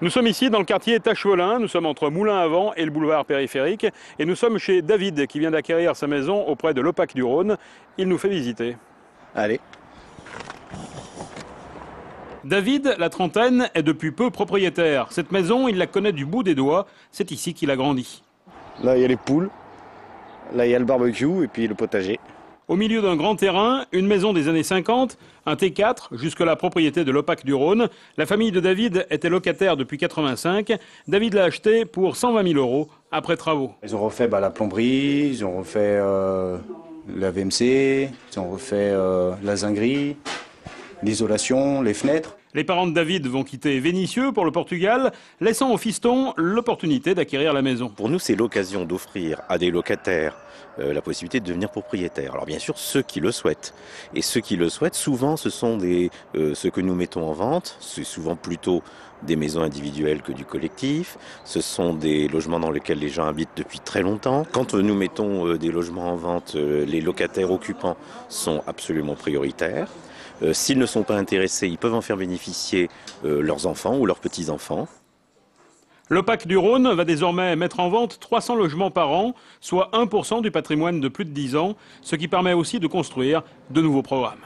Nous sommes ici dans le quartier Tachevelin, nous sommes entre Moulin-Avant et le boulevard périphérique et nous sommes chez David qui vient d'acquérir sa maison auprès de l'Opac du Rhône. Il nous fait visiter. Allez. David, la trentaine, est depuis peu propriétaire. Cette maison, il la connaît du bout des doigts. C'est ici qu'il a grandi. Là, il y a les poules. Là, il y a le barbecue et puis le potager. Au milieu d'un grand terrain, une maison des années 50, un T4, jusque-là propriété de l'Opac du Rhône. La famille de David était locataire depuis 85. David l'a acheté pour 120 000 € après travaux. Ils ont refait la plomberie, ils ont refait la VMC, ils ont refait la zinguerie, l'isolation, les fenêtres. Les parents de David vont quitter Vénissieux pour le Portugal, laissant au fiston l'opportunité d'acquérir la maison. Pour nous, c'est l'occasion d'offrir à des locataires la possibilité de devenir propriétaires. Alors bien sûr, ceux qui le souhaitent. Et ceux qui le souhaitent, souvent, ce sont ceux que nous mettons en vente. C'est souvent plutôt des maisons individuelles que du collectif. Ce sont des logements dans lesquels les gens habitent depuis très longtemps. Quand nous mettons des logements en vente, les locataires occupants sont absolument prioritaires. S'ils ne sont pas intéressés, ils peuvent en faire bénéficier leurs enfants ou leurs petits-enfants. L'Opac du Rhône va désormais mettre en vente 300 logements par an, soit 1% du patrimoine de plus de 10 ans, ce qui permet aussi de construire de nouveaux programmes.